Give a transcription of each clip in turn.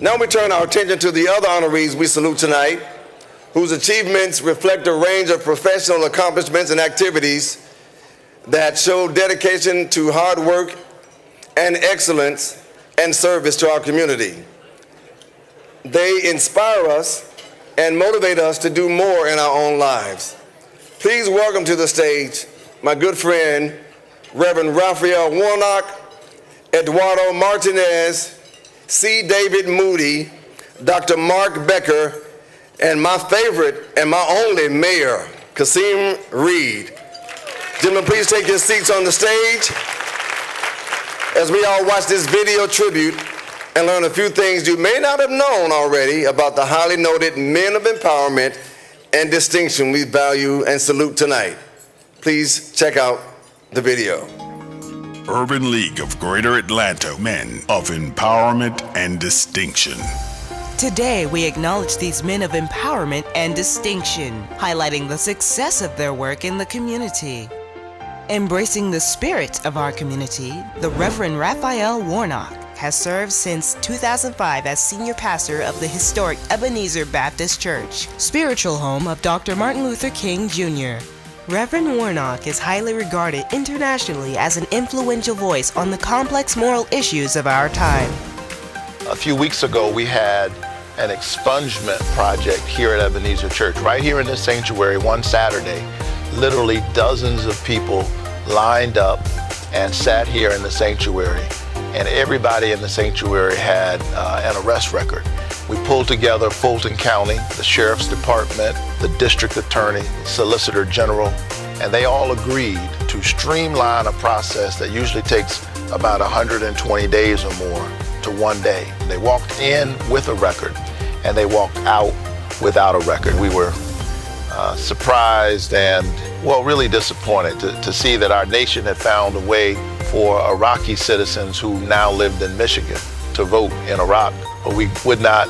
Now we turn our attention to the other honorees we salute tonight, whose achievements reflect a range of professional accomplishments and activities that show dedication to hard work and excellence and service to our community. They inspire us and motivate us to do more in our own lives. Please welcome to the stage my good friend, Reverend Raphael Warnock, Eduardo Martinez, C. David Moody, Dr. Mark Becker, and my favorite and my only mayor, Kasim Reed. Gentlemen, please take your seats on the stage as we all watch this video tribute and learn a few things you may not have known already about the highly noted men of empowerment and distinction we value and salute tonight. Please check out the video. Urban League of Greater Atlanta Men of Empowerment and Distinction. Today, we acknowledge these men of empowerment and distinction, highlighting the success of their work in the community. Embracing the spirit of our community, the Reverend Raphael Warnock has served since 2005 as senior pastor of the historic Ebenezer Baptist Church, spiritual home of Dr. Martin Luther King Jr. Reverend Warnock is highly regarded internationally as an influential voice on the complex moral issues of our time. A few weeks ago, we had an expungement project here at Ebenezer Church, right here in this sanctuary one Saturday. Literally dozens of people lined up and sat here in the sanctuary, and everybody in the sanctuary had an arrest record. We pulled together Fulton County, the Sheriff's Department, the District Attorney, Solicitor General, and they all agreed to streamline a process that usually takes about 120 days or more to 1 day. They walked in with a record, and they walked out without a record. We were surprised and, well, really disappointed to see that our nation had found a way for Iraqi citizens who now lived in Michigan to vote in Iraq. But we would not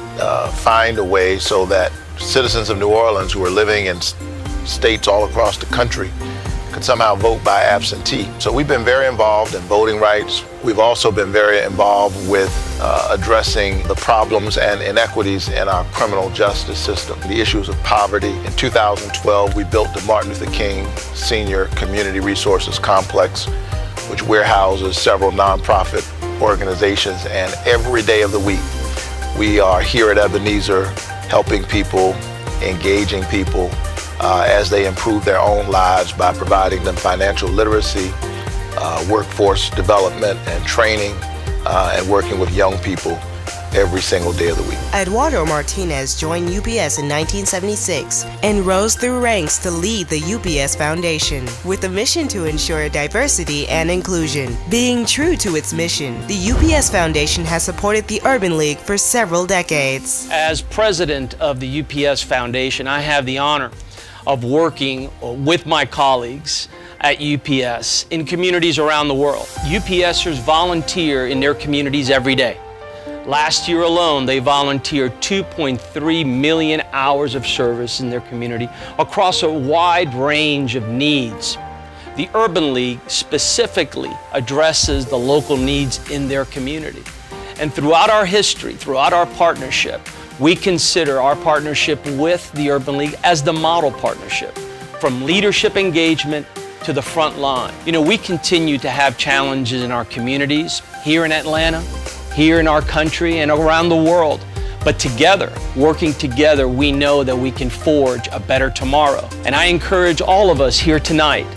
find a way so that citizens of New Orleans who are living in states all across the country could somehow vote by absentee. So we've been very involved in voting rights. We've also been very involved with addressing the problems and inequities in our criminal justice system, the issues of poverty. In 2012, we built the Martin Luther King Senior Community Resources Complex, which warehouses several nonprofit organizations, and every day of the week, we are here at Ebenezer helping people, engaging people as they improve their own lives by providing them financial literacy, workforce development and training, and working with young people every single day of the week. Eduardo Martinez joined UPS in 1976 and rose through ranks to lead the UPS Foundation with a mission to ensure diversity and inclusion. Being true to its mission, the UPS Foundation has supported the Urban League for several decades. As president of the UPS Foundation, I have the honor of working with my colleagues at UPS in communities around the world. UPSers volunteer in their communities every day. Last year alone, they volunteered 2.3 million hours of service in their community across a wide range of needs. The Urban League specifically addresses the local needs in their community. And throughout our history, throughout our partnership, we consider our partnership with the Urban League as the model partnership, from leadership engagement to the front line. You know, we continue to have challenges in our communities, here in Atlanta, here in our country, and around the world. But together, working together, we know that we can forge a better tomorrow. And I encourage all of us here tonight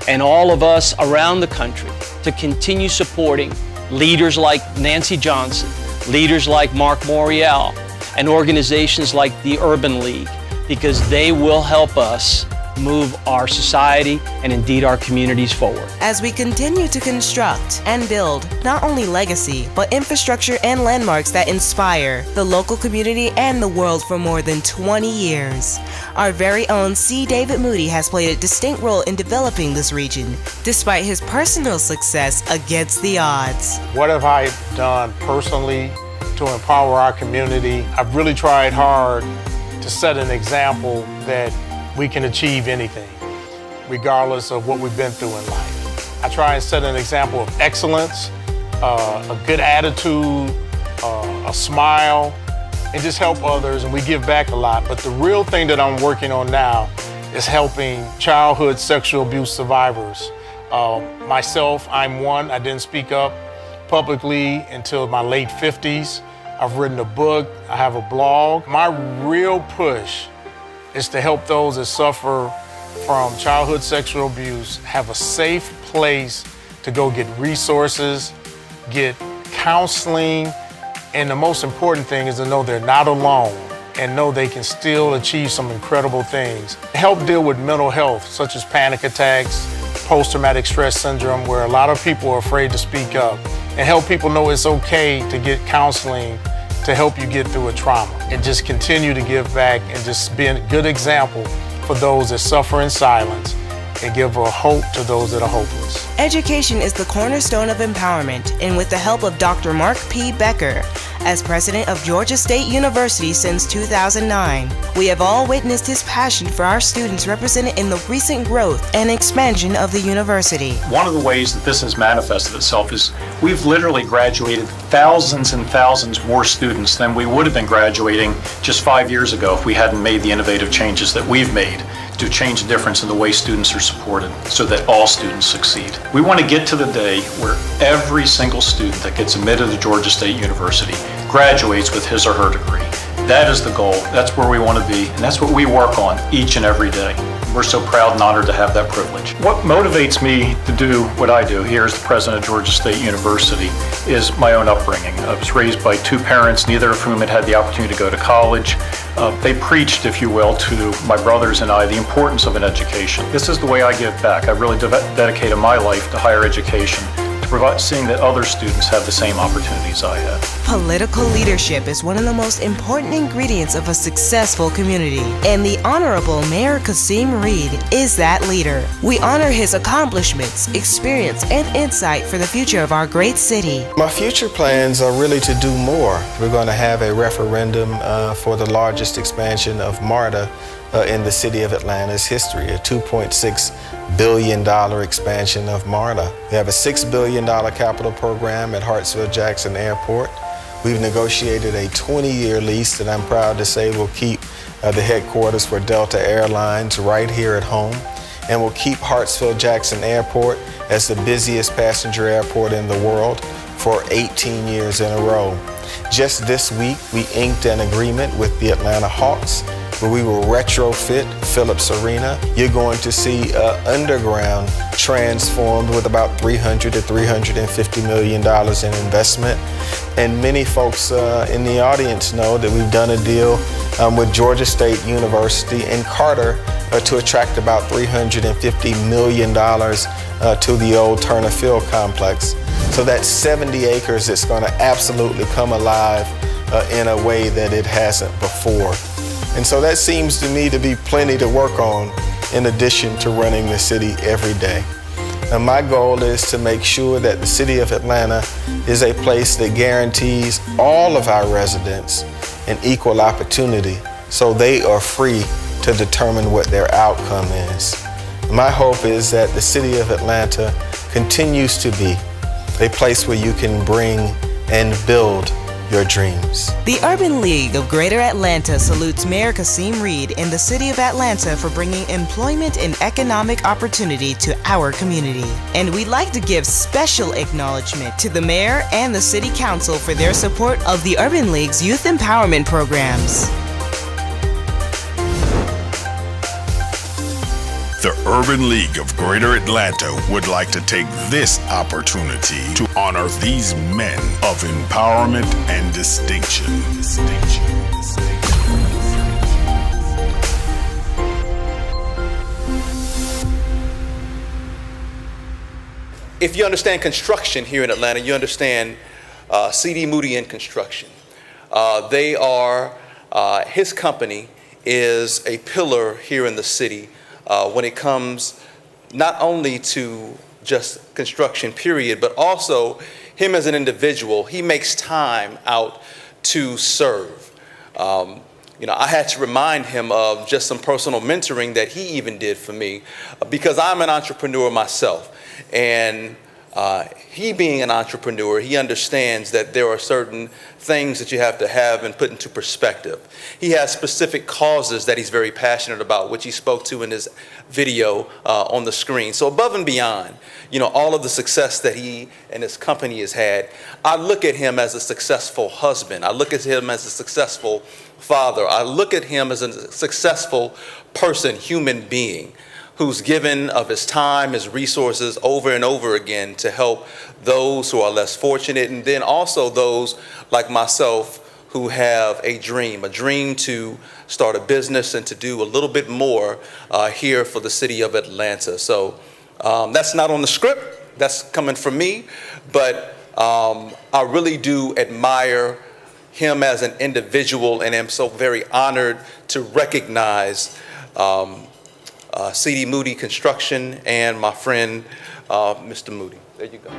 and all of us around the country to continue supporting leaders like Nancy Johnson, leaders like Mark Morial, and organizations like the Urban League, because they will help us move our society and indeed our communities forward. As we continue to construct and build not only legacy, but infrastructure and landmarks that inspire the local community and the world for more than 20 years, our very own C. David Moody has played a distinct role in developing this region, despite his personal success against the odds. What have I done personally to empower our community? I've really tried hard to set an example that we can achieve anything, regardless of what we've been through in life. I try and set an example of excellence, a good attitude, a smile, and just help others, and we give back a lot. But the real thing that I'm working on now is helping childhood sexual abuse survivors. Myself, I'm one. I didn't speak up publicly until my late 50s. I've written a book, I have a blog. My real push is to help those that suffer from childhood sexual abuse have a safe place to go get resources, get counseling, and the most important thing is to know they're not alone and know they can still achieve some incredible things. Help deal with mental health, such as panic attacks, post-traumatic stress syndrome, where a lot of people are afraid to speak up, and help people know it's okay to get counseling to help you get through a trauma, and just continue to give back and just be a good example for those that suffer in silence and give a hope to those that are hopeless. Education is the cornerstone of empowerment, and with the help of Dr. Mark P. Becker, as president of Georgia State University since 2009, we have all witnessed his passion for our students represented in the recent growth and expansion of the university. One of the ways that this has manifested itself is we've literally graduated thousands and thousands more students than we would have been graduating just 5 years ago if we hadn't made the innovative changes that we've made to change the difference in the way students are supported so that all students succeed. We want to get to the day where every single student that gets admitted to Georgia State University graduates with his or her degree. That is the goal. That's where we want to be, and that's what we work on each and every day. We're so proud and honored to have that privilege. What motivates me to do what I do here as the president of Georgia State University is my own upbringing. I was raised by two parents, neither of whom had had the opportunity to go to college. They preached, if you will, to my brothers and I the importance of an education. This is the way I give back. I really dedicated my life to higher education, to provide, seeing that other students have the same opportunities I had. Political leadership is one of the most important ingredients of a successful community, and the Honorable Mayor Kasim Reed is that leader. We honor his accomplishments, experience, and insight for the future of our great city. My future plans are really to do more. We're going to have a referendum for the largest expansion of MARTA in the city of Atlanta's history, a $2.6 billion expansion of MARTA. We have a $6 billion capital program at Hartsfield-Jackson Airport. We've negotiated a 20-year lease that I'm proud to say will keep the headquarters for Delta Airlines right here at home, and will keep Hartsfield-Jackson Airport as the busiest passenger airport in the world for 18 years in a row. Just this week, we inked an agreement with the Atlanta Hawks where we will retrofit Phillips Arena. You're going to see underground transformed with about $300 to $350 million in investment. And many folks in the audience know that we've done a deal with Georgia State University in Carter to attract about $350 million to the old Turner Field complex. So that's 70 acres that's going to absolutely come alive in a way that it hasn't before. And so that seems to me to be plenty to work on in addition to running the city every day. And my goal is to make sure that the city of Atlanta is a place that guarantees all of our residents an equal opportunity so they are free to determine what their outcome is. My hope is that the city of Atlanta continues to be a place where you can bring and build your dreams. The Urban League of Greater Atlanta salutes Mayor Kasim Reed and the City of Atlanta for bringing employment and economic opportunity to our community. And we'd like to give special acknowledgement to the Mayor and the City Council for their support of the Urban League's youth empowerment programs. The Urban League of Greater Atlanta would like to take this opportunity to honor these men of empowerment and distinction. If you understand construction here in Atlanta, you understand C.D. Moody in construction. His company is a pillar here in the city when it comes not only to just construction period, but also him as an individual. He makes time out to serve. I had to remind him of just some personal mentoring that he even did for me because I'm an entrepreneur myself. And He being an entrepreneur, he understands that there are certain things that you have to have and put into perspective. He has specific causes that he's very passionate about, which he spoke to in his video on the screen. So above and beyond, all of the success that he and his company has had, I look at him as a successful husband. I look at him as a successful father. I look at him as a successful person, human being, who's given of his time, his resources over and over again to help those who are less fortunate, and then also those like myself who have a dream to start a business and to do a little bit more here for the city of Atlanta. So that's not on the script, that's coming from me, but I really do admire him as an individual, and am so very honored to recognize C.D. Moody Construction and my friend, Mr. Moody. There you go.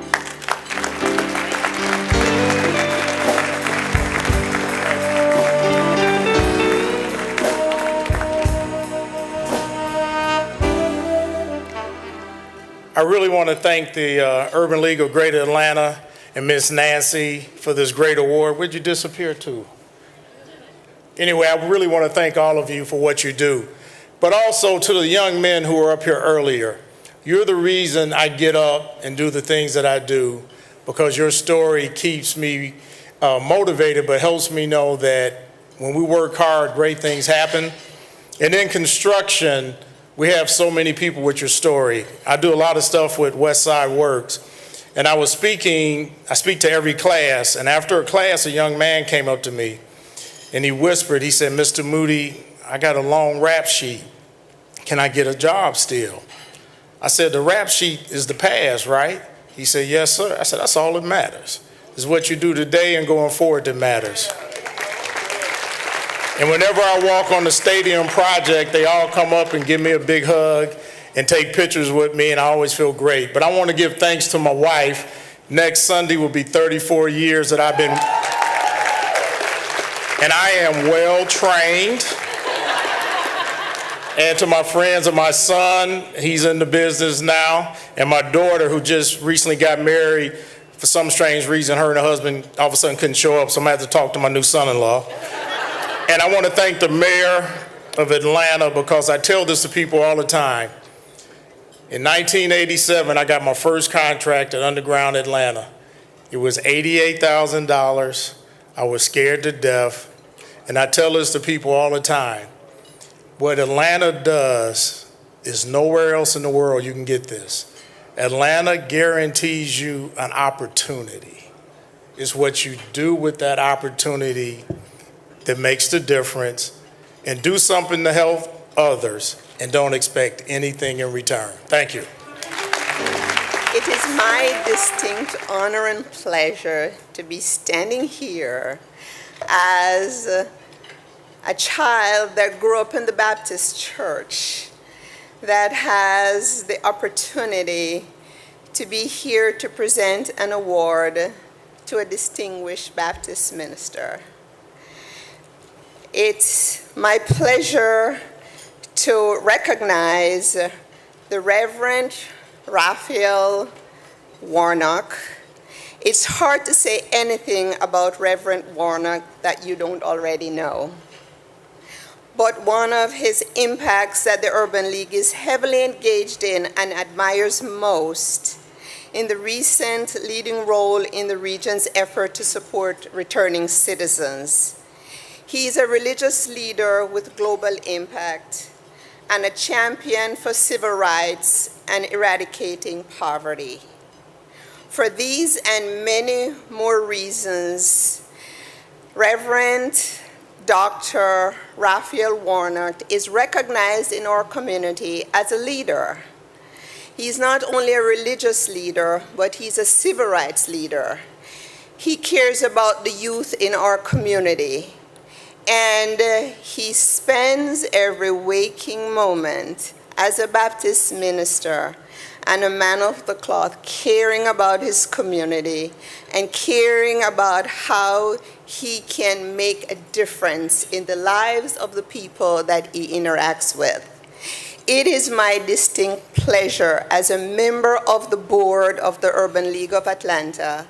I really want to thank the Urban League of Greater Atlanta and Miss Nancy for this great award. Where'd you disappear to? Anyway, I really want to thank all of you for what you do. But also to the young men who were up here earlier. You're the reason I get up and do the things that I do, because your story keeps me motivated, but helps me know that when we work hard, great things happen. And in construction, we have so many people with your story. I do a lot of stuff with Westside Works. And I speak to every class, and after a class, a young man came up to me and he whispered, he said, "Mr. Moody, I got a long rap sheet. Can I get a job still?" I said, "The rap sheet is the past, right?" He said, "Yes, sir." I said, "That's all that matters. It's what you do today and going forward that matters." And whenever I walk on the stadium project, they all come up and give me a big hug and take pictures with me, and I always feel great. But I want to give thanks to my wife. Next Sunday will be 34 years that I've been, and I am well trained. And to my friends and my son, he's in the business now, and my daughter who just recently got married, for some strange reason, her and her husband all of a sudden couldn't show up, so I'm gonna have to talk to my new son-in-law. And I want to thank the mayor of Atlanta, because I tell this to people all the time. In 1987, I got my first contract at Underground Atlanta. It was $88,000. I was scared to death. And I tell this to people all the time. What Atlanta does is nowhere else in the world you can get this. Atlanta guarantees you an opportunity. It's what you do with that opportunity that makes the difference. And do something to help others, and don't expect anything in return. Thank you. It is my distinct honor and pleasure to be standing here as a child that grew up in the Baptist church, that has the opportunity to be here to present an award to a distinguished Baptist minister. It's my pleasure to recognize the Reverend Raphael Warnock. It's hard to say anything about Reverend Warnock that you don't already know. But one of his impacts that the Urban League is heavily engaged in and admires most in the recent leading role in the region's effort to support returning citizens. He is a religious leader with global impact and a champion for civil rights and eradicating poverty. For these and many more reasons, Reverend Dr. Raphael Warnock is recognized in our community as a leader. He's not only a religious leader, but he's a civil rights leader. He cares about the youth in our community. And he spends every waking moment as a Baptist minister and a man of the cloth caring about his community and caring about how he can make a difference in the lives of the people that he interacts with. It is my distinct pleasure as a member of the board of the Urban League of Atlanta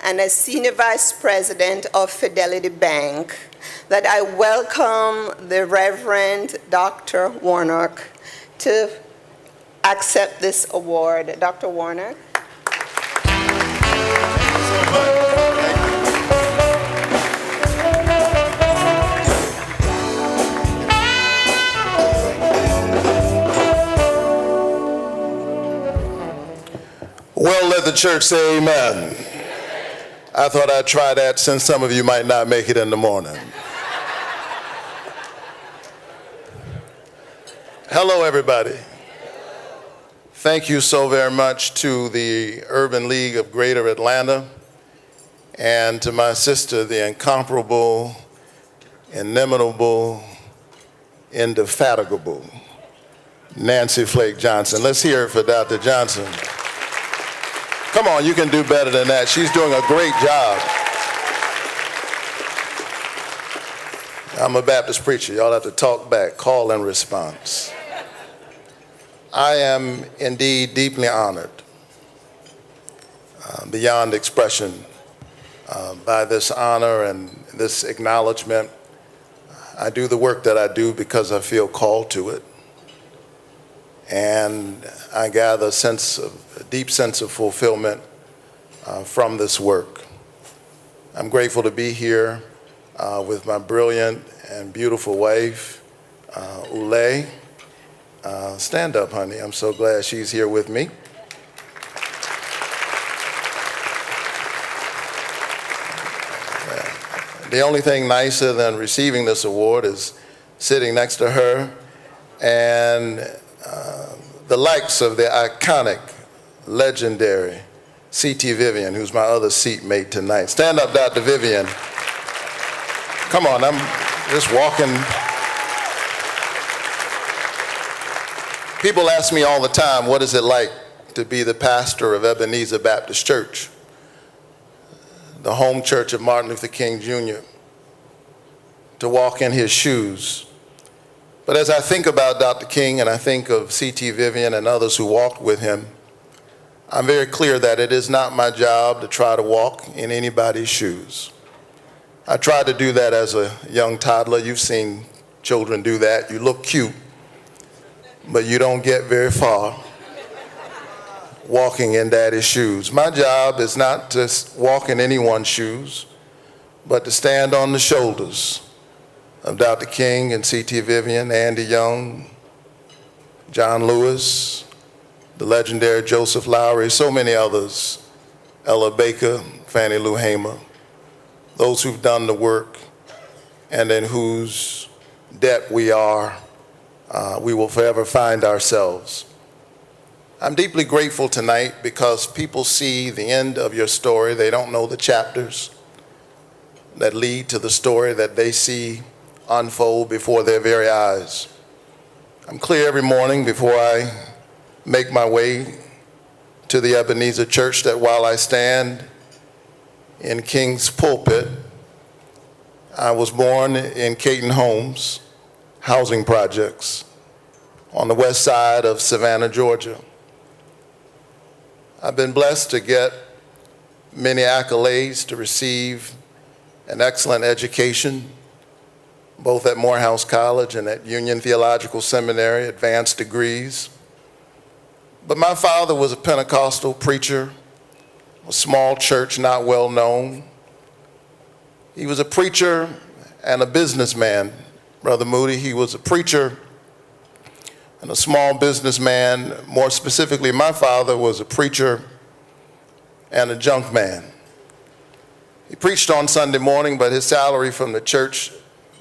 and as Senior Vice President of Fidelity Bank that I welcome the Reverend Dr. Warnock to accept this award. Dr. Warnock. Well, let the church say amen. I thought I'd try that since some of you might not make it in the morning. Hello, everybody. Thank you so very much to the Urban League of Greater Atlanta and to my sister, the incomparable, inimitable, indefatigable Nancy Flake Johnson. Let's hear it for Dr. Johnson. Come on, you can do better than that. She's doing a great job. I'm a Baptist preacher. Y'all have to talk back, call and response. I am indeed deeply honored, beyond expression, by this honor and this acknowledgement. I do the work that I do because I feel called to it. And I gather a deep sense of fulfillment from this work. I'm grateful to be here with my brilliant and beautiful wife, Ule. Stand up, honey. I'm so glad she's here with me. The only thing nicer than receiving this award is sitting next to her and the likes of the iconic, legendary C.T. Vivian, who's my other seatmate tonight. Stand up, Dr. Vivian. Come on, I'm just walking. People ask me all the time, what is it like to be the pastor of Ebenezer Baptist Church, the home church of Martin Luther King Jr., to walk in his shoes. But as I think about Dr. King and I think of C.T. Vivian and others who walked with him, I'm very clear that it is not my job to try to walk in anybody's shoes. I tried to do that as a young toddler. You've seen children do that. You look cute, but you don't get very far walking in daddy's shoes. My job is not to walk in anyone's shoes, but to stand on the shoulders of Dr. King and C.T. Vivian, Andy Young, John Lewis, the legendary Joseph Lowry, so many others, Ella Baker, Fannie Lou Hamer, those who've done the work and in whose debt we will forever find ourselves. I'm deeply grateful tonight because people see the end of your story. They don't know the chapters that lead to the story that they see unfold before their very eyes. I'm clear every morning before I make my way to the Ebenezer Church that while I stand in King's pulpit, I was born in Caton Homes housing projects on the west side of Savannah, Georgia. I've been blessed to get many accolades, to receive an excellent education, both at Morehouse College and at Union Theological Seminary, advanced degrees. But my father was a Pentecostal preacher, a small church not well known. He was a preacher and a businessman, Brother Moody. He was a preacher and a small businessman. More specifically, my father was a preacher and a junk man. He preached on Sunday morning, but his salary from the church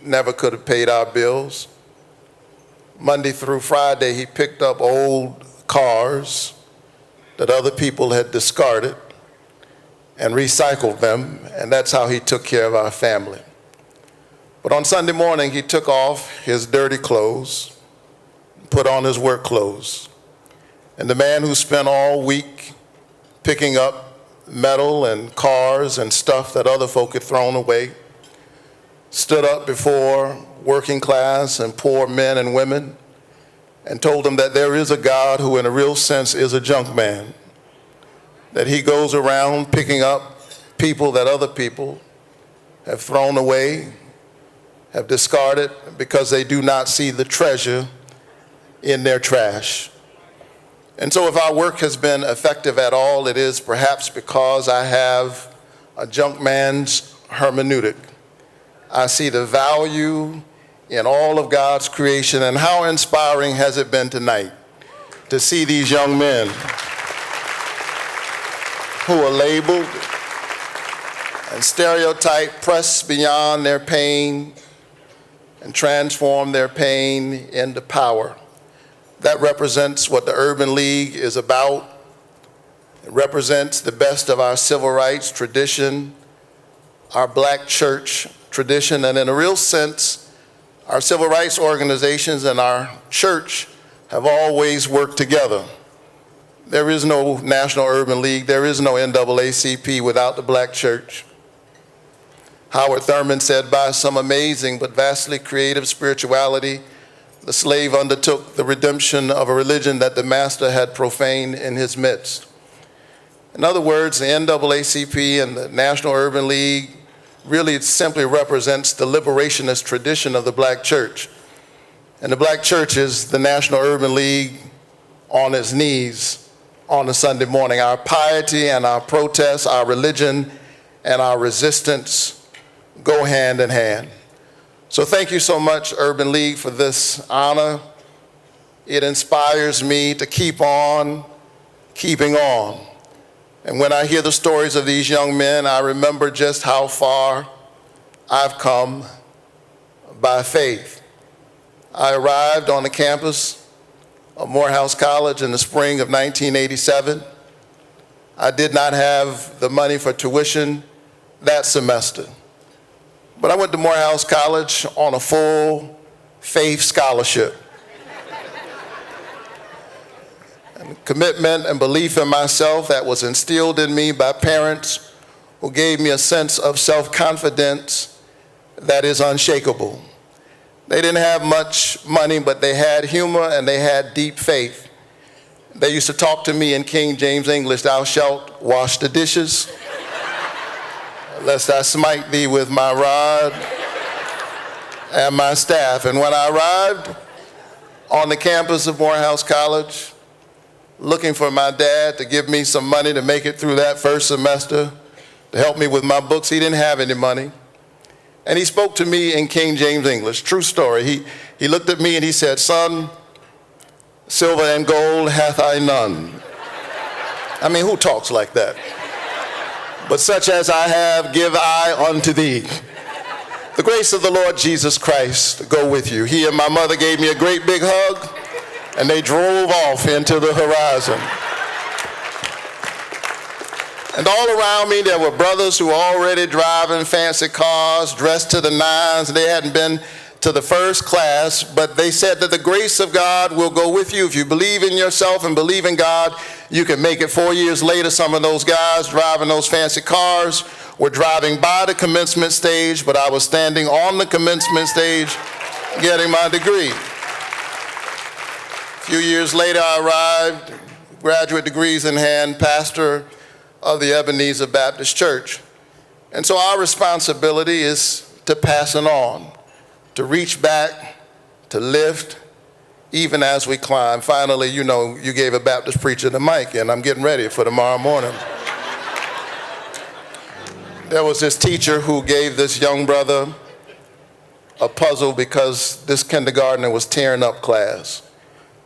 never could have paid our bills. Monday through Friday, he picked up old cars that other people had discarded and recycled them, and that's how he took care of our family. But on Sunday morning, he took off his dirty clothes, put on his work clothes, and the man who spent all week picking up metal and cars and stuff that other folk had thrown away stood up before working class and poor men and women and told them that there is a God who in a real sense is a junk man, that he goes around picking up people that other people have thrown away, have discarded because they do not see the treasure in their trash. And so if our work has been effective at all, it is perhaps because I have a junk man's hermeneutic. I see the value in all of God's creation, and how inspiring has it been tonight to see these young men who are labeled and stereotyped, press beyond their pain and transform their pain into power. That represents what the Urban League is about. It represents the best of our civil rights tradition, our black church tradition, and in a real sense, our civil rights organizations and our church have always worked together. There is no National Urban League, there is no NAACP without the black church. Howard Thurman said, by some amazing but vastly creative spirituality, the slave undertook the redemption of a religion that the master had profaned in his midst. In other words, the NAACP and the National Urban League really simply represents the liberationist tradition of the black church. And the black church is the National Urban League on its knees on a Sunday morning. Our piety and our protests, our religion and our resistance go hand in hand. So thank you so much, Urban League, for this honor. It inspires me to keep on keeping on. And when I hear the stories of these young men, I remember just how far I've come by faith. I arrived on the campus of Morehouse College in the spring of 1987. I did not have the money for tuition that semester. But I went to Morehouse College on a full faith scholarship. And commitment and belief in myself that was instilled in me by parents who gave me a sense of self-confidence that is unshakable. They didn't have much money, but they had humor and they had deep faith. They used to talk to me in King James English, "Thou shalt wash the dishes, lest I smite thee with my rod and my staff." And when I arrived on the campus of Morehouse College, looking for my dad to give me some money to make it through that first semester, to help me with my books, he didn't have any money. And he spoke to me in King James English, true story. He looked at me and he said, "Son, silver and gold hath I none." I mean, who talks like that? "But such as I have give I unto thee. The grace of the Lord Jesus Christ go with you." He and my mother gave me a great big hug, and they drove off into the horizon. And all around me, there were brothers who were already driving fancy cars, dressed to the nines. They hadn't been to the first class, but they said that the grace of God will go with you. If you believe in yourself and believe in God, you can make it. 4 years later, some of those guys driving those fancy cars were driving by the commencement stage, but I was standing on the commencement stage getting my degree. A few years later, I arrived, graduate degrees in hand, pastor of the Ebenezer Baptist Church. And so our responsibility is to pass it on, to reach back, to lift, even as we climb. Finally, you know, you gave a Baptist preacher the mic, and I'm getting ready for tomorrow morning. There was this teacher who gave this young brother a puzzle because this kindergartner was tearing up class.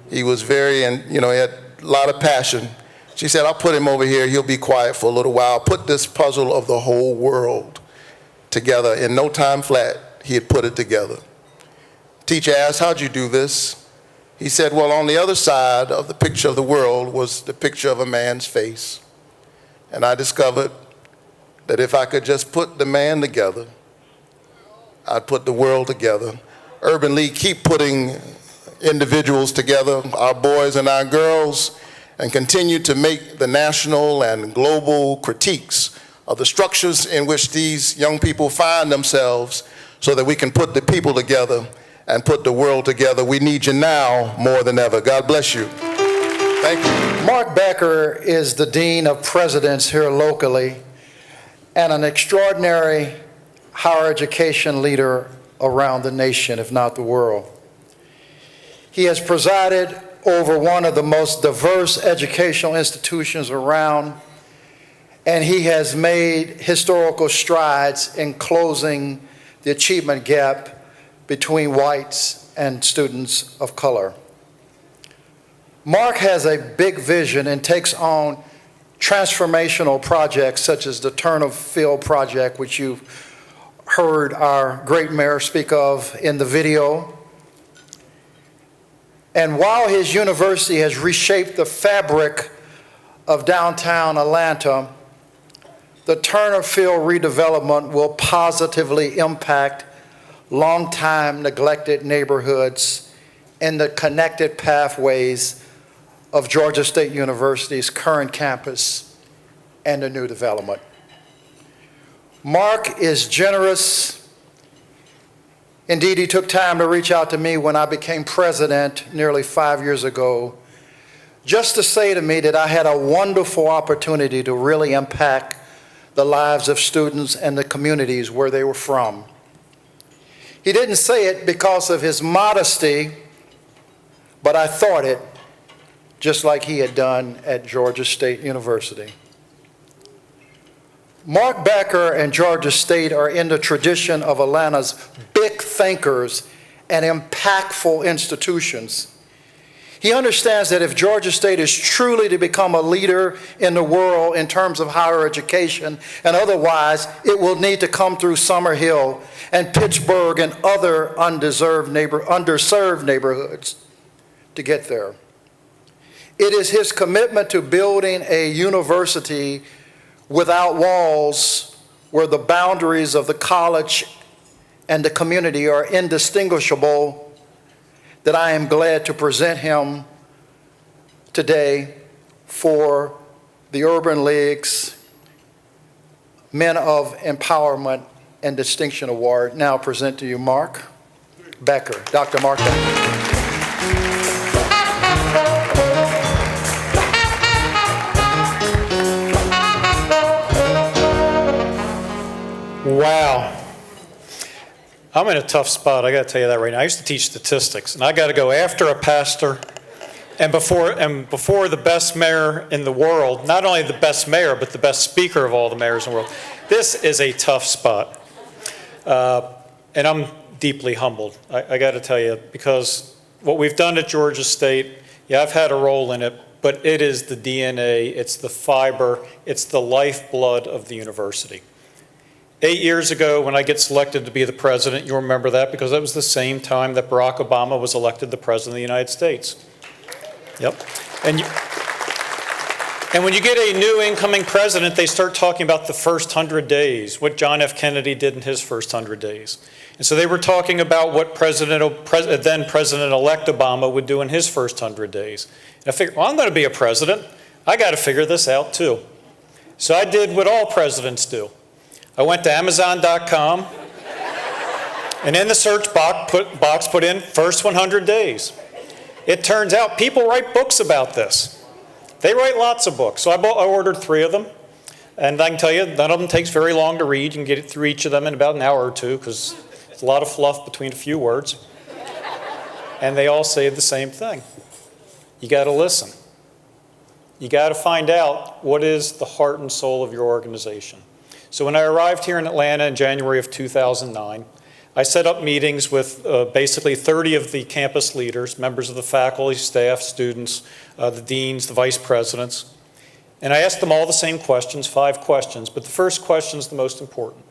He was he had a lot of passion. She said, "I'll put him over here. He'll be quiet for a little while." Put this puzzle of the whole world together. In no time flat, he had put it together. Teacher asked, "How'd you do this?" He said, "Well, on the other side of the picture of the world was the picture of a man's face. And I discovered that if I could just put the man together, I'd put the world together." Urban League, keep putting individuals together, our boys and our girls, and continue to make the national and global critiques of the structures in which these young people find themselves so that we can put the people together and put the world together. We need you now more than ever. God bless you. Thank you. Mark Becker is the Dean of Presidents here locally and an extraordinary higher education leader around the nation, if not the world. He has presided over one of the most diverse educational institutions around, and he has made historical strides in closing the achievement gap between whites and students of color. Mark has a big vision and takes on transformational projects such as the Turner Field Project, which you've heard our great mayor speak of in the video. And while his university has reshaped the fabric of downtown Atlanta, the Turner Field redevelopment will positively impact long-time neglected neighborhoods in the connected pathways of Georgia State University's current campus and the new development. Mark is generous. Indeed, he took time to reach out to me when I became president nearly 5 years ago, just to say to me that I had a wonderful opportunity to really impact the lives of students and the communities where they were from. He didn't say it because of his modesty, but I thought it, just like he had done at Georgia State University. Mark Becker and Georgia State are in the tradition of Atlanta's big thinkers and impactful institutions. He understands that if Georgia State is truly to become a leader in the world in terms of higher education and otherwise, it will need to come through Summerhill and Pittsburgh and other underserved neighborhoods to get there. It is his commitment to building a university without walls, where the boundaries of the college and the community are indistinguishable, that I am glad to present him today for the Urban League's Men of Empowerment and Distinction Award. Now present to you Mark Becker, Dr. Mark Becker. Wow. I'm in a tough spot, I got to tell you that right now. I used to teach statistics, and I got to go after a pastor and before the best mayor in the world, not only the best mayor, but the best speaker of all the mayors in the world. This is a tough spot. And I'm deeply humbled, I got to tell you, because what we've done at Georgia State, yeah, I've had a role in it, but it is the DNA, it's the fiber, it's the lifeblood of the university. 8 years ago, when I get selected to be the president, you'll remember that because that was the same time that Barack Obama was elected the president of the United States. Yep. And when you get a new incoming president, they start talking about the first 100 days, what John F. Kennedy did in his first 100 days. And so they were talking about what then President-elect Obama would do in his first 100 days. And I figured, well, I'm going to be a president. I got to figure this out too. So I did what all presidents do. I went to Amazon.com, and in the search box put in first 100 days. It turns out people write books about this. They write lots of books. So I ordered 3 of them, and I can tell you none of them takes very long to read. You can get it through each of them in about an hour or two because it's a lot of fluff between a few words. And they all say the same thing. You got to listen. You got to find out what is the heart and soul of your organization. So when I arrived here in Atlanta in January of 2009, I set up meetings with basically 30 of the campus leaders, members of the faculty, staff, students, the deans, the vice presidents. And I asked them all the same questions, 5 questions, but the first question is the most important.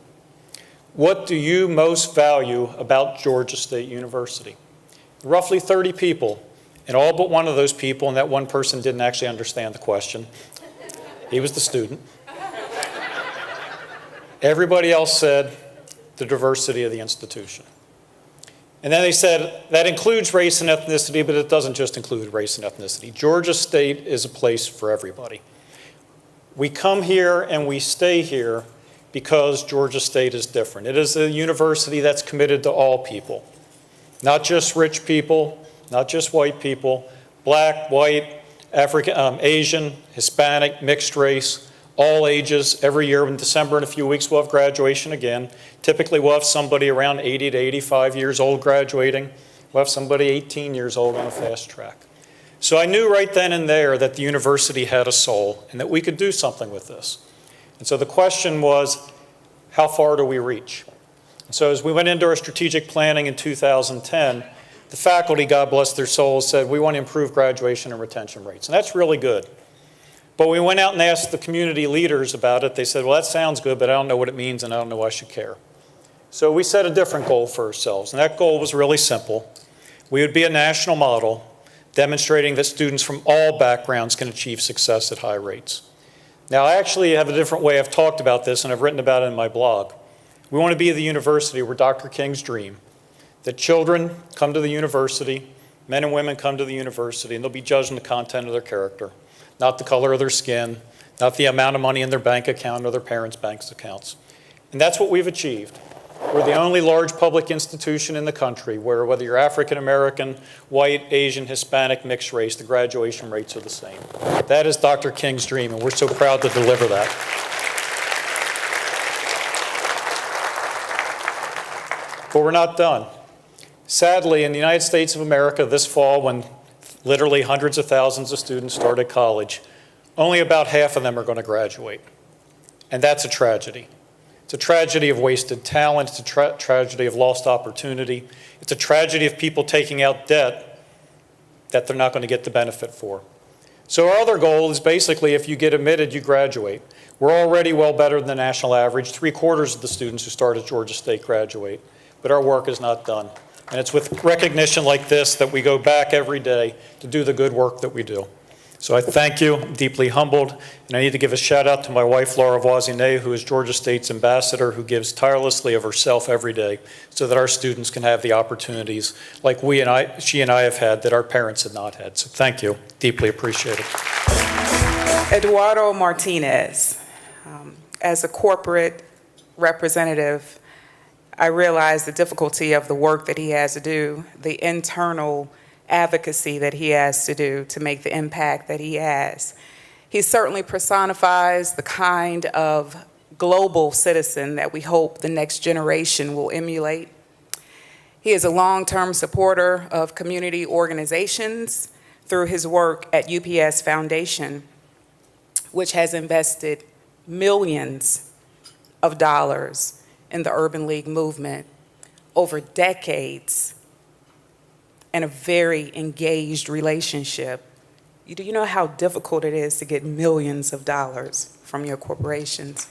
What do you most value about Georgia State University? Roughly 30 people, and all but one of those people, and that one person didn't actually understand the question. He was the student. Everybody else said the diversity of the institution. And then they said that includes race and ethnicity, but it doesn't just include race and ethnicity. Georgia State is a place for everybody. We come here and we stay here because Georgia State is different. It is a university that's committed to all people. Not just rich people, not just white people, black, white, African, Asian, Hispanic, mixed race, all ages. Every year in December in a few weeks we'll have graduation again. Typically we'll have somebody around 80 to 85 years old graduating. We'll have somebody 18 years old on a fast track. So I knew right then and there that the university had a soul and that we could do something with this. And so the question was, how far do we reach? And so as we went into our strategic planning in 2010, the faculty, God bless their souls, said we want to improve graduation and retention rates. And that's really good. But we went out and asked the community leaders about it. They said, well, that sounds good, but I don't know what it means and I don't know I should care. So we set a different goal for ourselves. And that goal was really simple. We would be a national model demonstrating that students from all backgrounds can achieve success at high rates. Now, I actually have a different way I've talked about this, and I've written about it in my blog. We want to be the university where Dr. King's dream, that children come to the university, men and women come to the university, and they'll be judged on the content of their character, not the color of their skin, not the amount of money in their bank account or their parents' bank accounts. And that's what we've achieved. We're the only large public institution in the country where, whether you're African American, white, Asian, Hispanic, mixed race, the graduation rates are the same. That is Dr. King's dream, and we're so proud to deliver that. But we're not done. Sadly, in the United States of America this fall, when literally hundreds of thousands of students started college, only about half of them are going to graduate. And that's a tragedy. It's a tragedy of wasted talent. It's a tragedy of lost opportunity. It's a tragedy of people taking out debt that they're not going to get the benefit for. So our other goal is basically if you get admitted, you graduate. We're already well better than the national average. 3/4 of the students who start at Georgia State graduate. But our work is not done. And it's with recognition like this that we go back every day to do the good work that we do. So I thank you, I'm deeply humbled, and I need to give a shout out to my wife, Laura Voisinay, who is Georgia State's ambassador, who gives tirelessly of herself every day so that our students can have the opportunities like she and I have had that our parents had not had. So thank you, deeply appreciate it. Eduardo Martinez, as a corporate representative, I realize the difficulty of the work that he has to do, the internal advocacy that he has to do to make the impact that he has. He certainly personifies the kind of global citizen that we hope the next generation will emulate. He is a long-term supporter of community organizations through his work at UPS Foundation, which has invested millions of dollars in the Urban League movement over decades, and a very engaged relationship. Do you know how difficult it is to get millions of dollars from your corporations?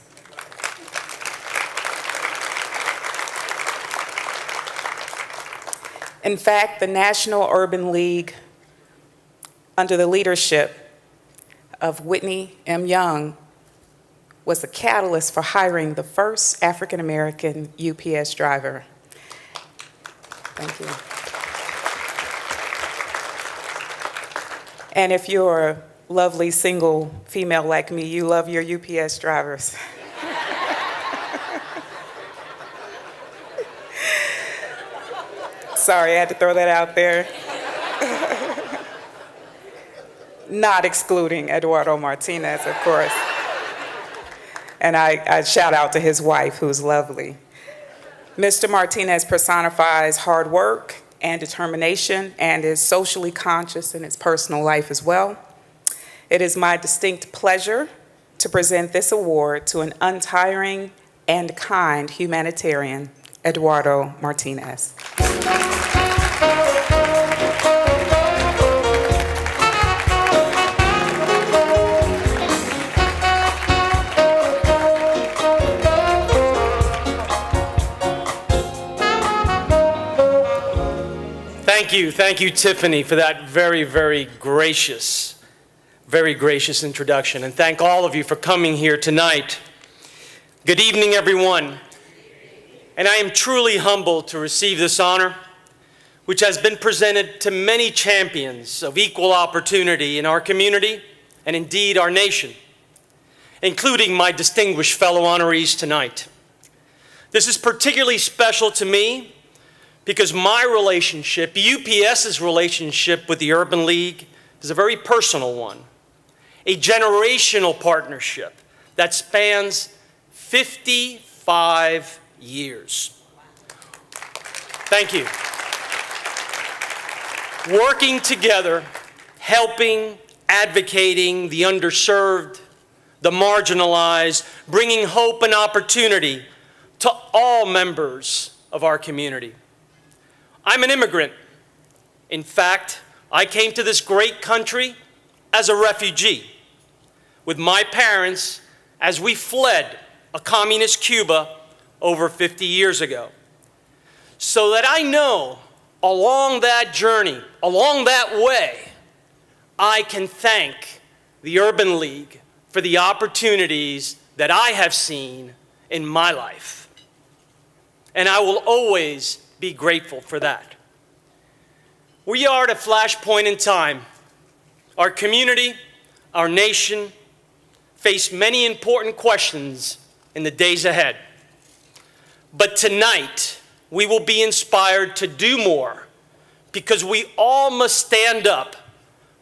In fact, the National Urban League, under the leadership of Whitney M. Young, was the catalyst for hiring the first African American UPS driver. Thank you. And if you're a lovely single female like me, you love your UPS drivers. Sorry, I had to throw that out there. Not excluding Eduardo Martinez, of course. And I shout out to his wife, who's lovely. Mr. Martinez personifies hard work and determination and is socially conscious in his personal life as well. It is my distinct pleasure to present this award to an untiring and kind humanitarian, Eduardo Martinez. Thank you, Tiffany, for that very gracious introduction. And thank all of you for coming here tonight. Good evening, everyone. And I am truly humbled to receive this honor, which has been presented to many champions of equal opportunity in our community and indeed our nation, including my distinguished fellow honorees tonight. This is particularly special to me because my relationship, UPS's relationship with the Urban League, is a very personal one, a generational partnership that spans 55 years. Thank you. Working together, helping, advocating the underserved, the marginalized, bringing hope and opportunity to all members of our community. I'm an immigrant. In fact, I came to this great country as a refugee with my parents as we fled a communist Cuba over 50 years ago. So that I know along that journey, along that way, I can thank the Urban League for the opportunities that I have seen in my life. And I will always be grateful for that. We are at a flashpoint in time. Our community, our nation, face many important questions in the days ahead. But tonight, we will be inspired to do more because we all must stand up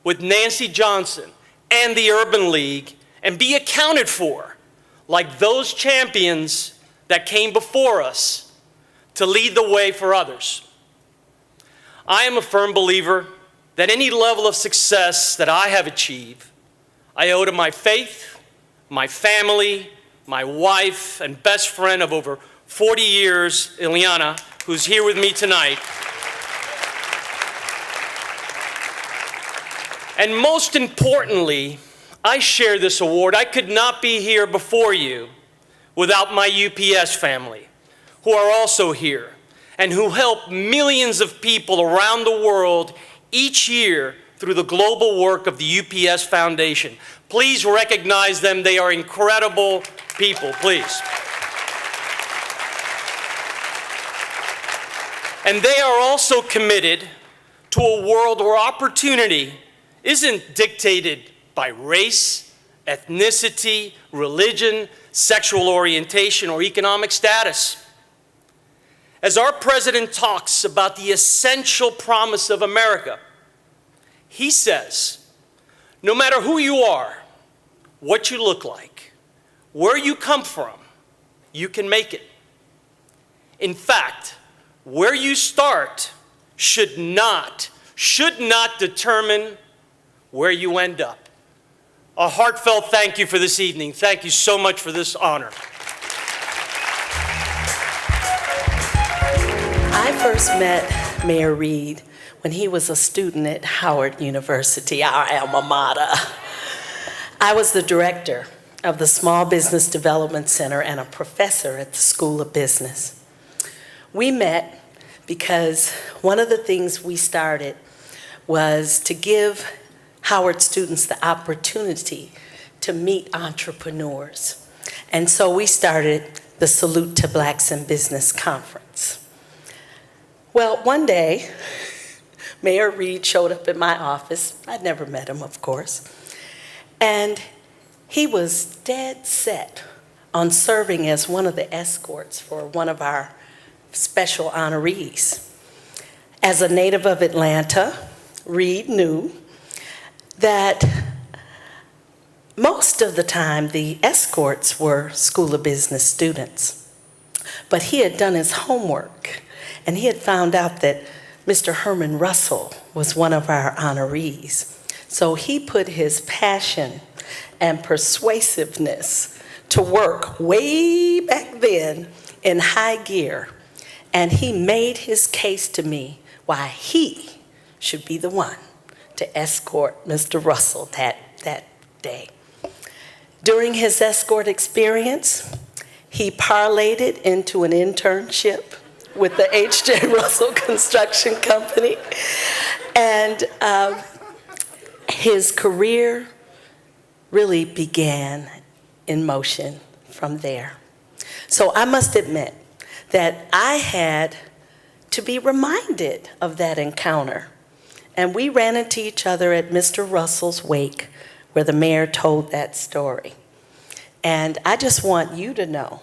with Nancy Johnson and the Urban League and be accounted for like those champions that came before us to lead the way for others. I am a firm believer that any level of success that I have achieved, I owe to my faith, my family, my wife, and best friend of over 40 years, Ileana, who's here with me tonight. And most importantly, I share this award. I could not be here before you without my UPS family, who are also here and who help millions of people around the world each year through the global work of the UPS Foundation. Please recognize them. They are incredible people, please. And they are also committed to a world where opportunity isn't dictated by race, ethnicity, religion, sexual orientation, or economic status. As our president talks about the essential promise of America, he says, no matter who you are, what you look like, where you come from, you can make it. In fact, where you start should not determine where you end up. A heartfelt thank you for this evening. Thank you so much for this honor. I first met Mayor Reed when he was a student at Howard University, our alma mater. I was the director of the Small Business Development Center and a professor at the School of Business. We met because one of the things we started was to give Howard students the opportunity to meet entrepreneurs. And so we started the Salute to Blacks in Business Conference. Well, one day, Mayor Reed showed up at my office. I'd never met him, of course. And he was dead set on serving as one of the escorts for one of our special honorees. As a native of Atlanta, Reed knew that most of the time the escorts were School of Business students. But he had done his homework, and he had found out that Mr. Herman Russell was one of our honorees. So he put his passion and persuasiveness to work way back then in high gear. And he made his case to me why he should be the one to escort Mr. Russell that day. During his escort experience, he parlayed it into an internship with the H.J. Russell Construction Company. And his career really began in motion from there. So I must admit that I had to be reminded of that encounter. And we ran into each other at Mr. Russell's wake, where the mayor told that story. And I just want you to know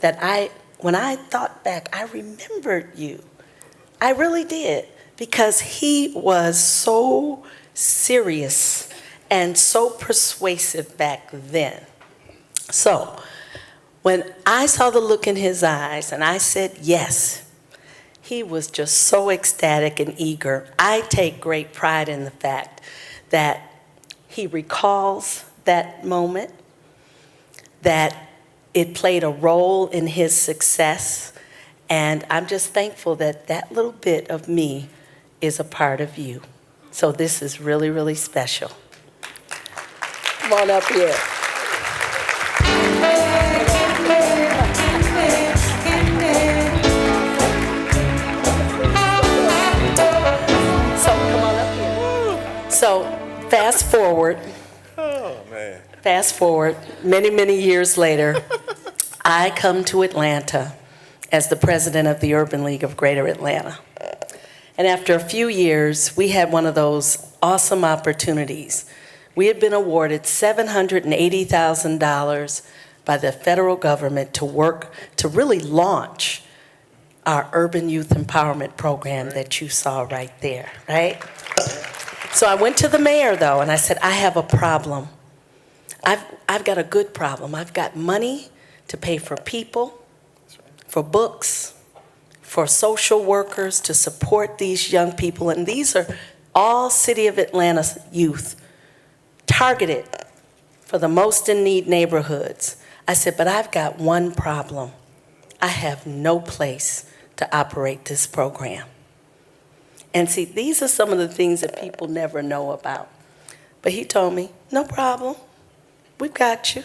that when I thought back, I remembered you I really did, because he was so serious and so persuasive back then. So when I saw the look in his eyes and I said yes, he was just so ecstatic and eager. I take great pride in the fact that he recalls that moment, that it played a role in his success, and I'm just thankful that that little bit of me is a part of you. So this is really, really special. Come on up here. So come on up here. So fast forward. Oh, man. Fast forward, many, many years later, I come to Atlanta as the president of the Urban League of Greater Atlanta. And after a few years, we had one of those awesome opportunities. We had been awarded $780,000 by the federal government to work to really launch our urban youth empowerment program that you saw right there, right? So I went to the mayor, though, and I said, I have a problem. I've got a good problem. I've got money to pay for people, for books, for social workers to support these young people. And these are all City of Atlanta youth targeted for the most in need neighborhoods. I said, but I've got one problem. I have no place to operate this program. And see, these are some of the things that people never know about. But he told me, no problem. We've got you.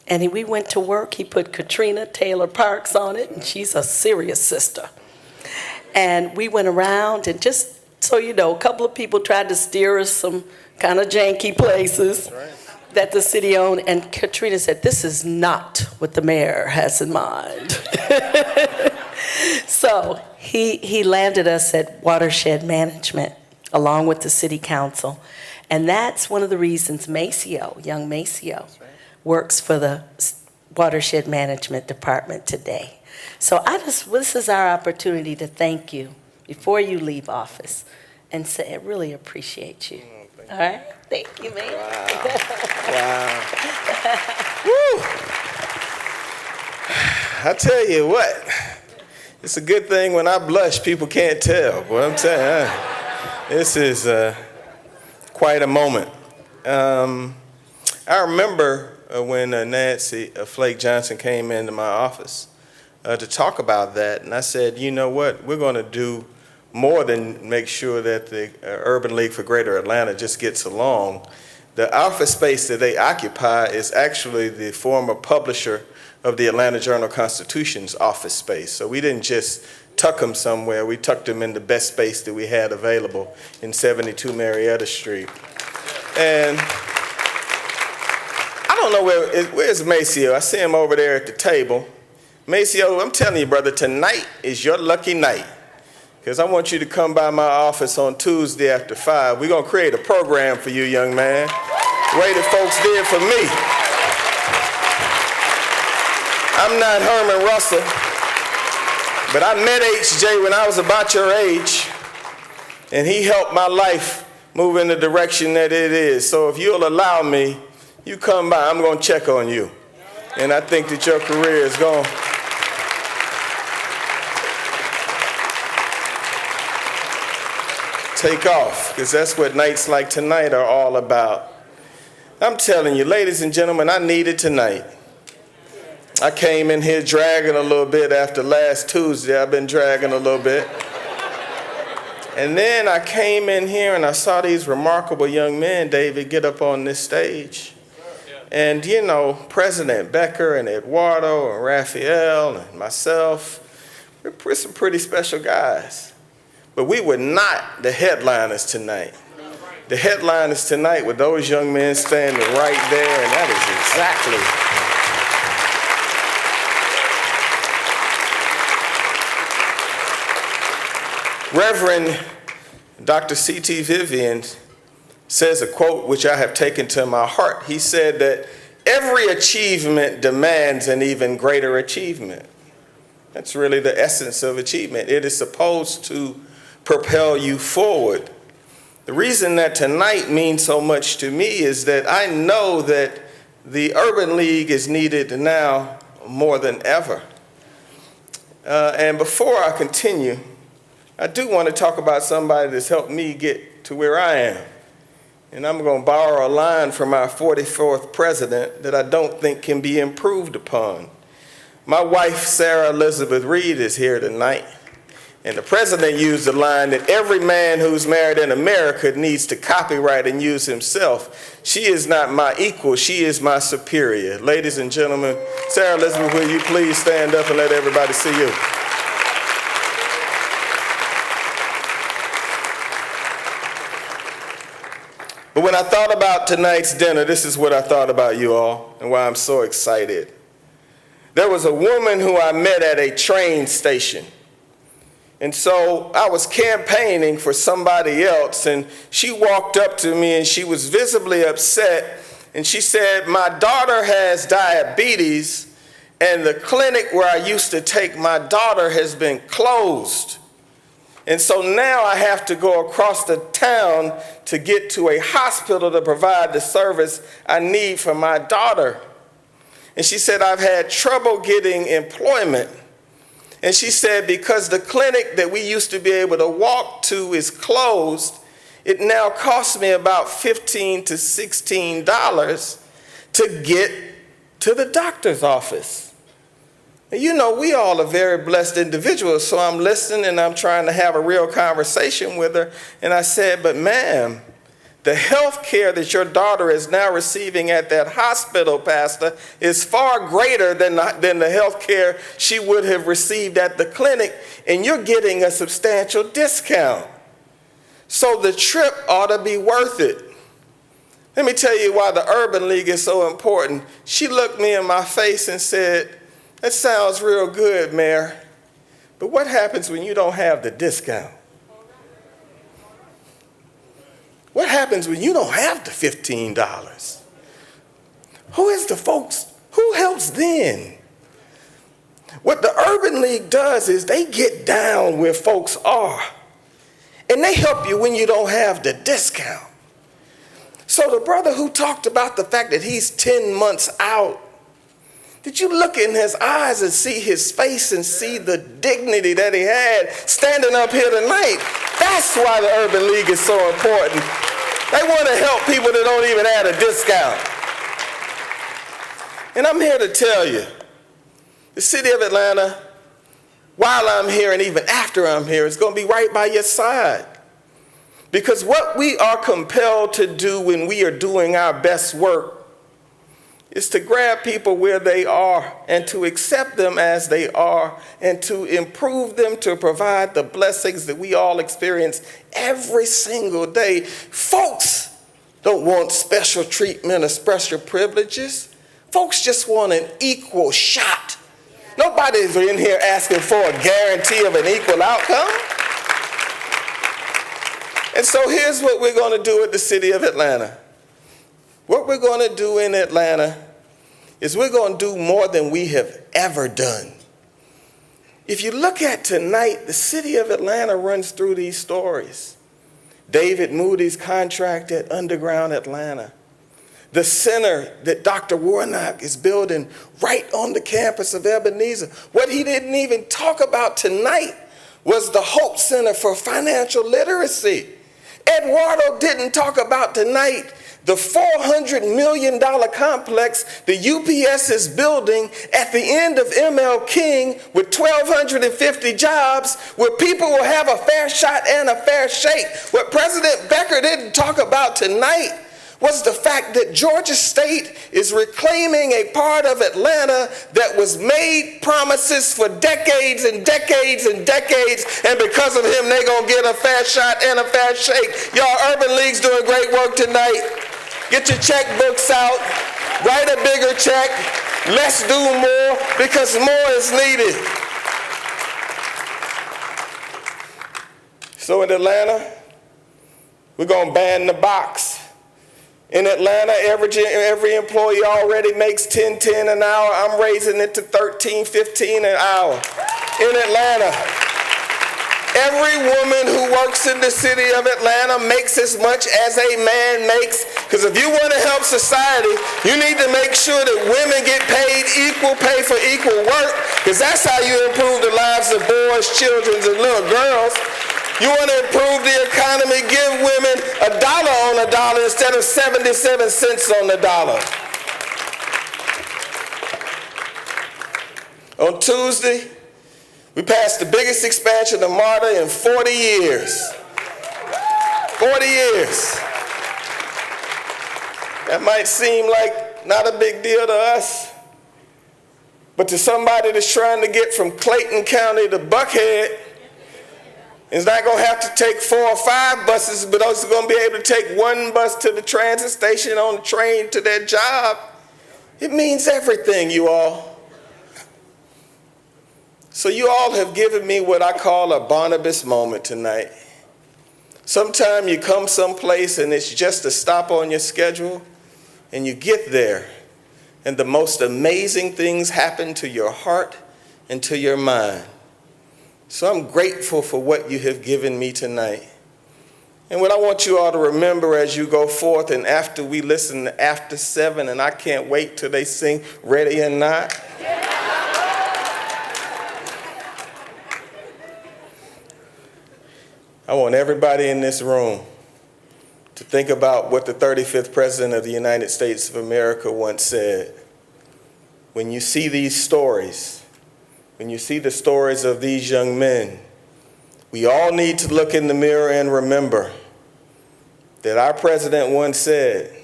And we went to work. He put Katrina Taylor Parks on it, and she's a serious sister. And we went around, and just so you know, a couple of people tried to steer us some kind of janky places that the city owned. And Katrina said, this is not what the mayor has in mind. So he landed us at Watershed Management, along with the city council. And that's one of the reasons Maceo, young Maceo, works for the Watershed Management Department today. So this is our opportunity to thank you before you leave office and say, I really appreciate you. All right? Thank you, man. Wow. Woo. I tell you what, it's a good thing when I blush, people can't tell. What I'm saying, this is quite a moment. I remember when Nancy Flake Johnson came into my office to talk about that, and I said, you know what, we're going to do more than make sure that the Urban League for Greater Atlanta just gets along. The office space that they occupy is actually the former publisher of the Atlanta Journal-Constitution's office space. So we didn't just tuck them somewhere, we tucked them in the best space that we had available in 72 Marietta Street. And I don't know where's Maceo? I see him over there at the table. Maceo, I'm telling you, brother, tonight is your lucky night, because I want you to come by my office on Tuesday after 5. We're going to create a program for you, young man, the way that folks did for me. I'm not Herman Russell, but I met HJ when I was about your age, and he helped my life move in the direction that it is. So if you'll allow me, you come by, I'm going to check on you. And I think that your career is going to take off, because that's what nights like tonight are all about. I'm telling you, ladies and gentlemen, I need it tonight. I came in here dragging a little bit after last Tuesday. I've been dragging a little bit. And then I came in here and I saw these remarkable young men, David, get up on this stage. And you know, President Becker and Eduardo and Raphael and myself, we're some pretty special guys. But we were not the headliners tonight. The headliners tonight were those young men standing right there, and that is exactly. Reverend Dr. C.T. Vivian says a quote which I have taken to my heart. He said that every achievement demands an even greater achievement. That's really the essence of achievement. It is supposed to propel you forward. The reason that tonight means so much to me is that I know that the Urban League is needed now more than ever. And before I continue, I do want to talk about somebody that's helped me get to where I am. And I'm going to borrow a line from our 44th president that I don't think can be improved upon. My wife, Sarah Elizabeth Reed, is here tonight. And the president used the line that every man who's married in America needs to copyright and use himself. She is not my equal, she is my superior. Ladies and gentlemen, Sarah Elizabeth, will you please stand up and let everybody see you? But when I thought about tonight's dinner, this is what I thought about you all and why I'm so excited. There was a woman who I met at a train station. And so I was campaigning for somebody else, and she walked up to me and she was visibly upset. And she said, "My daughter has diabetes, and the clinic where I used to take my daughter has been closed. And so now I have to go across the town to get to a hospital to provide the service I need for my daughter." And she said, "I've had trouble getting employment." And she said, because the clinic that we used to be able to walk to is closed, it now costs me about $15 to $16 to get to the doctor's office. And you know, we all are very blessed individuals, so I'm listening and I'm trying to have a real conversation with her. And I said, "But ma'am, the health care that your daughter is now receiving at that hospital, Pastor, is far greater than the health care she would have received at the clinic, and you're getting a substantial discount. So the trip ought to be worth it." Let me tell you why the Urban League is so important. She looked me in my face and said, "That sounds real good, Mayor, but what happens when you don't have the discount? What happens when you don't have the $15? Who is the folks? Who helps then?" What the Urban League does is they get down where folks are, and they help you when you don't have the discount. So the brother who talked about the fact that he's 10 months out, did you look in his eyes and see his face and see the dignity that he had standing up here tonight? That's why the Urban League is so important. They want to help people that don't even have a discount. And I'm here to tell you, the city of Atlanta, while I'm here and even after I'm here, is going to be right by your side. Because what we are compelled to do when we are doing our best work is to grab people where they are and to accept them as they are and to improve them, to provide the blessings that we all experience every single day. Folks don't want special treatment or special privileges. Folks just want an equal shot. Nobody's in here asking for a guarantee of an equal outcome. And so here's what we're going to do at the city of Atlanta. What we're going to do in Atlanta is we're going to do more than we have ever done. If you look at tonight, the city of Atlanta runs through these stories. David Moody's contract at Underground Atlanta. The center that Dr. Warnock is building right on the campus of Ebenezer. What he didn't even talk about tonight was the Hope Center for Financial Literacy. Eduardo didn't talk about tonight the $400 million complex the UPS is building at the end of ML King with 1,250 jobs where people will have a fair shot and a fair shake. What President Becker didn't talk about tonight was the fact that Georgia State is reclaiming a part of Atlanta that was made promises for decades and decades and decades, and because of him, they're going to get a fair shot and a fair shake. Y'all, Urban League's doing great work tonight. Get your checkbooks out, write a bigger check, let's do more because more is needed. So in Atlanta, we're going to ban the box. In Atlanta, every employee already makes $10.10 an hour. I'm raising it to $13.15 an hour. in Atlanta. Every woman who works in the city of Atlanta makes as much as a man makes. Because if you want to help society, you need to make sure that women get paid equal pay for equal work. Because that's how you improve the lives of boys, children, and little girls. You want to improve the economy, give women $1 on a dollar instead of 77 cents on the dollar. On Tuesday, we passed the biggest expansion of MARTA in 40 years. 40 years. That might seem like not a big deal to us, but to somebody that's trying to get from Clayton County to Buckhead, is not going to have to take 4 or 5 buses, but also going to be able to take one bus to the transit station, on the train to their job. It means everything, you all. So you all have given me what I call a Barnabas moment tonight. Sometime you come someplace and it's just a stop on your schedule, and you get there, and the most amazing things happen to your heart and to your mind. So I'm grateful for what you have given me tonight. And what I want you all to remember as you go forth, and after we listen to After 7, and I can't wait till they sing Ready or Not. I want everybody in this room to think about what the 35th President of the United States of America once said. When you see these stories, when you see the stories of these young men, we all need to look in the mirror and remember that our president once said,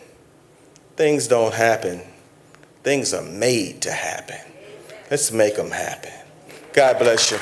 things don't happen, things are made to happen. Let's make them happen. God bless you.